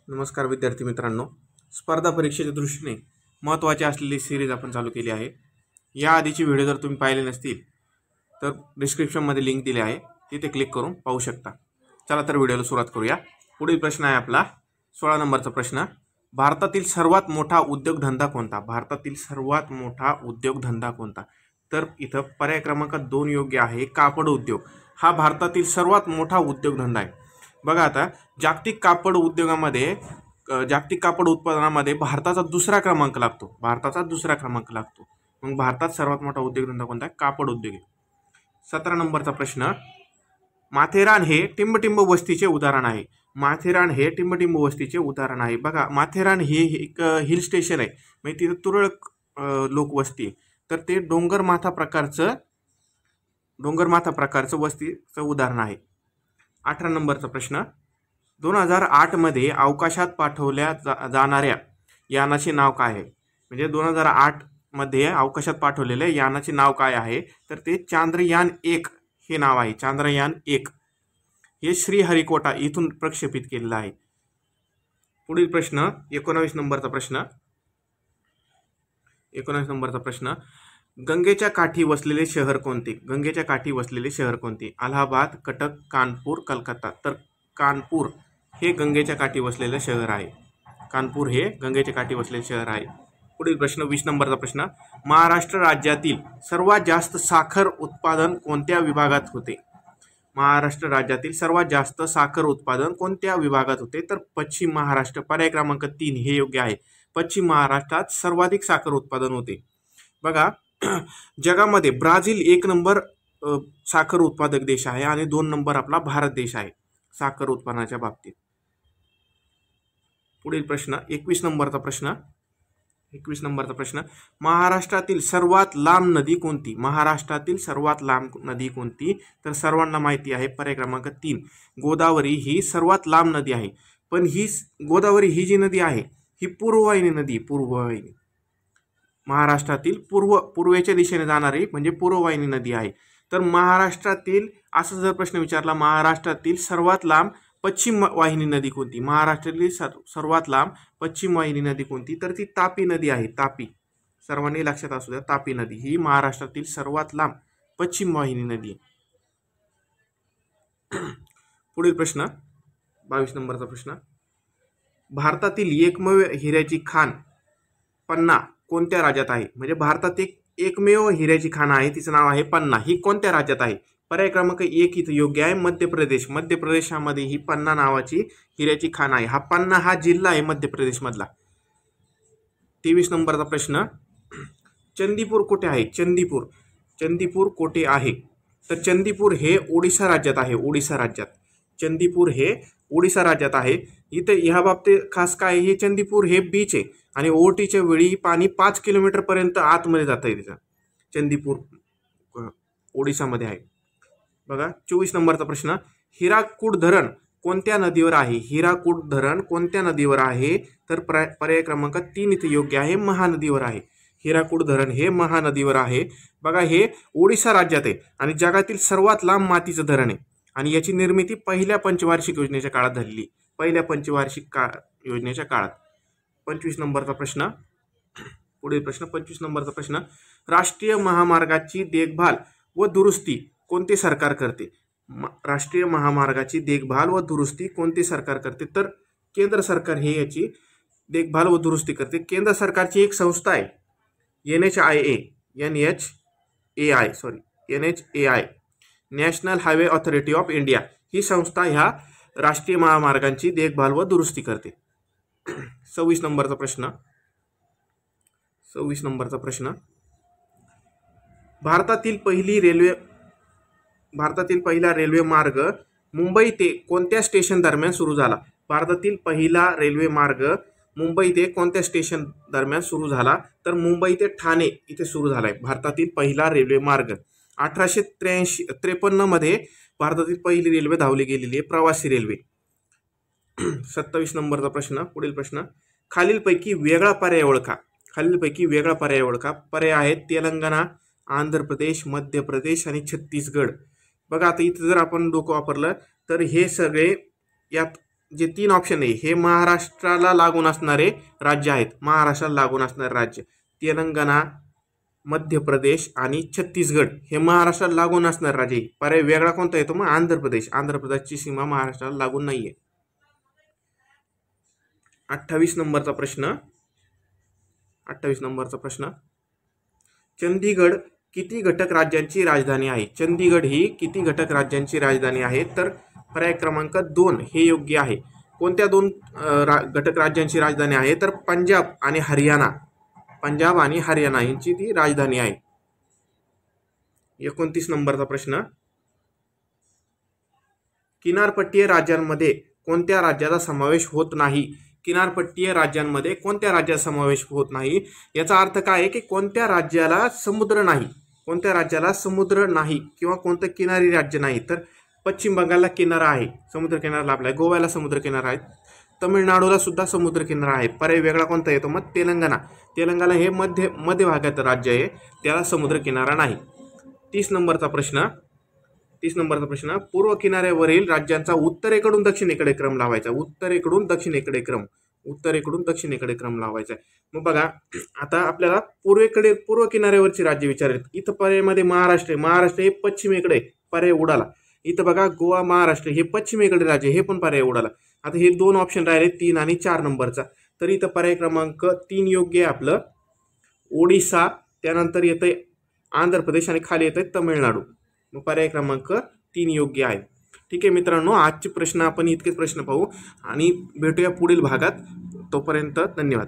नमस्कार विद्यार्थी मित्रांनो, स्पर्धा परीक्षेच्या दृष्टीने महत्त्वाची असलेली सिरीज आपण चालू केली आहे। या आधीची व्हिडिओ जर तुम्ही पाहिले नसतील तर डिस्क्रिप्शनमध्ये लिंक दिली आहे, तिथे क्लिक करून पाहू शकता। चला तर व्हिडिओला सुरुवात करूया। पुढील प्रश्न आहे आपला 16 नंबरचा प्रश्न, भारतातील सर्वात मोठा उद्योगधंदा कोणता? भारतातील सर्वात मोठा उद्योगधंदा कोणता? तर इथं पर्याय क्रमांक 2 योग्य आहे। कापड उद्योग हा भारतातील सर्वात मोठा उद्योगधंदा आहे। बघा आता जागतिक कापड उद्योगामध्ये जागतिक कापड उत्पादनामध्ये भारताचा दुसरा क्रमांक लागतो। मग भारतात सर्वात मोठा उद्योगधंदा कोणता आहे? कापड उद्योग आहे। 17 नंबरचा प्रश्न, माथेरान हे टिंबटिंब वस्तीचे उदाहरण आहे। माथेरान हे टिंबटिंब वस्तीचे उदाहरण आहे। बघा माथेरान हे एक हिल स्टेशन आहे, म्हणजे तिथे तुरळक लोकवस्ती आहे, तर ते डोंगरमाथा प्रकारचं वस्तीचं उदाहरण आहे। 18 नंबरचा प्रश्न, 2008 मध्ये अवकाशात पाठवल्या जाणाऱ्या यानाचे नाव काय आहे? म्हणजे 2008 मध्ये अवकाशात पाठवलेल्या यानाचे नाव काय आहे? तर ते चांद्रयान-1 हे नाव आहे। चांद्रयान-1 हे श्रीहरिकोटा इथून प्रक्षेपित केलेलं आहे। पुढील प्रश्न 19 नंबरचा प्रश्न, गंगेच्या काठी वसलेले शहर कोणते? गंगेच्या काठी वसलेले शहर कोणते? अलाहाबाद, कटक, कानपूर, कलकत्ता। तर कानपूर हे गंगेच्या काठी वसलेले शहर आहे। कानपूर हे गंगेच्या काठी वसलेले शहर आहे। पुढील प्रश्न 20 नंबरचा प्रश्न, महाराष्ट्र राज्यातील सर्वात जास्त साखर उत्पादन कोणत्या विभागात होते? महाराष्ट्र राज्यातील सर्वात जास्त साखर उत्पादन कोणत्या विभागात होते? तर पश्चिम महाराष्ट्र। पर्याय क्रमांक 3 हे योग्य आहे। पश्चिम महाराष्ट्रात सर्वाधिक साखर उत्पादन होते। बघा जगामध्ये ब्राझील 1 नंबर साखर उत्पादक देश आहे आणि 2 नंबर आपला भारत देश आहे साखर उत्पादनाच्या बाबतीत। पुढील प्रश्न 21 नंबरचा प्रश्न, महाराष्ट्रातील सर्वात लांब नदी कोणती? महाराष्ट्रातील सर्वात लांब नदी कोणती? तर सर्वांना माहिती आहे, पर्याय क्रमांक 3 गोदावरी ही सर्वात लांब नदी आहे। पण ही गोदावरी ही जी नदी आहे ही पूर्ववाहिनी नदी, पूर्ववाहिनी महाराष्ट्रातील पूर्वेच्या दिशेने जाणारी म्हणजे पूर्ववाहिनी नदी आहे। तर महाराष्ट्रातील असं जर प्रश्न विचारला, महाराष्ट्रातील सर्वात लांब पश्चिम वाहिनी नदी कोणती? महाराष्ट्रातील सर्वात लांब पश्चिम वाहिनी नदी कोणती? तर ती तापी नदी आहे। तापी, सर्वांनी लक्षात असू द्या, तापी नदी ही महाराष्ट्रातील सर्वात लांब पश्चिम वाहिनी नदी आहे। पुढील प्रश्न 22 नंबरचा प्रश्न, भारतातील एकमेव हिऱ्याची खाण पन्ना कोणत्या राज्यात आहे? म्हणजे भारतात एकमेव हिऱ्याची खाण आहे, तिचं नाव आहे पन्ना। ही कोणत्या राज्यात आहे? पर्याय क्रमांक 1 इथं योग्य आहे, मध्य प्रदेश। मध्य प्रदेशामध्ये ही पन्ना नावाची हिऱ्याची खाण आहे। हा पन्ना हा जिल्हा आहे मध्य प्रदेश मधला। 23 नंबरचा प्रश्न, चंदीपूर कुठे आहे? चंदीपूर कुठे आहे? तर चंदीपूर हे ओडिशा राज्यात आहे। चंदीपूर हे ओडिशा राज्यात आहे। इथे ह्या बाबतीत खास काय, हे चंदीपूर हे बीच आहे आणि ओहोटीच्या वेळी पाणी 5 किलोमीटर पर्यंत आतमध्ये जात आहे। तिथं चंदीपूर ओडिशामध्ये आहे। बघा 24 नंबरचा प्रश्न, हिराकूड धरण कोणत्या नदीवर आहे? हिराकूड धरण कोणत्या नदीवर आहे? तर पर्याय क्रमांक 3 इथे योग्य आहे, महानदीवर आहे। हिराकूड धरण हे महानदीवर आहे। बघा हे ओडिशा राज्यात आहे आणि जगातील सर्वात लांब मातीचं धरण आहे आणि याची निर्मिती पहिल्या पंचवार्षिक योजनेच्या काळात झालेली। 25 नंबरचा प्रश्न, पुढील प्रश्न 25 नंबरचा प्रश्न, राष्ट्रीय महामार्गाची देखभाल व दुरुस्ती कोणते सरकार करते? राष्ट्रीय महामार्गाची देखभाल व दुरुस्ती कोणते सरकार करते? तर केंद्र सरकार हे याची देखभाल व दुरुस्ती करते। केंद्र सरकारची एक संस्था आहे NHAI, national highway authority of India. ही संस्था ह्या राष्ट्रीय महामार्गांची देखभाल व दुरुस्ती करते। 26 नंबरचा प्रश्न, भारतातील पहिला रेल्वे मार्ग मुंबई ते कोणत्या स्टेशन दरम्यान सुरू झाला? भारतातील पहिला रेल्वे मार्ग मुंबई ते कोणत्या स्टेशन दरम्यान सुरू झाला? तर मुंबई ते ठाणे इथे सुरू झालाय भारतातील पहिला रेल्वे मार्ग। 1853 मध्ये भारतातील पहिली रेल्वे धावली गेलेली आहे, प्रवासी रेल्वे। 27 नंबरचा प्रश्न, पुढील प्रश्न, खालीलपैकी वेगळा पर्याय ओळखा। पर्याय आहेत तेलंगणा, आंध्र प्रदेश, मध्य प्रदेश आणि छत्तीसगड। बघा आता इथे जर आपण डोकं वापरलं तर हे सगळे यात जे 3 ऑप्शन आहे हे महाराष्ट्राला लागून असणारे राज्य आहेत. महाराष्ट्राला लागून असणारे राज्य तेलंगणा, मध्य प्रदेश आणि छत्तीसगड हे महाराष्ट्राला लागून असणारे राज्य आहे. पर्याय वेगळा कोणता येतो मग आंध्र प्रदेश. आंध्र प्रदेशची सीमा महाराष्ट्राला लागून नाहीये. 28 नंबरचा प्रश्न चंदीगड किती घटक राज्यांची राजधानी आहे? चंदीगड ही किती घटक राज्यांची राजधानी आहे? तर पर्याय क्रमांक 2 हे योग्य आहे. कोणत्या 2 घटक राज्यांची राजधानी आहे? तर पंजाब आणि हरियाणा यांची ती राजधानी आहे. 29 नंबरचा प्रश्न किनारपट्टीय राज्यांमध्ये कोणत्या राज्याचा समावेश होत नाही? किनारपट्टीय राज्यांमध्ये कोणत्या राज्याचा समावेश होत नाही? याचा अर्थ काय आहे की कोणत्या राज्याला समुद्र नाही किंवा कोणतं किनारी राज्य नाही. तर पश्चिम बंगालला किनारा आहे, समुद्र किनारा लाभला आहे. गोव्याला समुद्र किनारा आहे. तमिळनाडूला सुद्धा समुद्र किनारा आहे. पर्याय वेगळा कोणता येतो मग तेलंगणा हे मध्य भागात राज्य आहे, त्याला समुद्र किनारा नाही. 30 नंबरचा प्रश्न पूर्व किनाऱ्यावरील राज्यांचा उत्तरेकडून दक्षिणेकडे क्रम लावायचा. उत्तरेकडून दक्षिणेकडे क्रम लावायचा. मग बघा आता आपल्याला पूर्व किनाऱ्यावरची राज्य विचारले. इथं पर्यायामध्ये महाराष्ट्र हे पश्चिमेकडे, पर्याय उडाला. इथं बघा गोवा, महाराष्ट्र हे पश्चिमेकडे राज्य, हे पण पर्याय उडाला. आता हे 2 ऑप्शन राहिले 3 आणि 4 नंबरचा. तर इथं पर्याय क्रमांक 3 योग्य आहे आपलं. ओडिसा, त्यानंतर येतंय आंध्र प्रदेश आणि खाली येतंय तमिळनाडू. मग पर्याय क्रमांक 3 योग्य आहे. ठीक आहे मित्रांनो, आजचे प्रश्न आपण इतकेच प्रश्न पाहू आणि भेटूया पुढील भागात. तोपर्यंत धन्यवाद.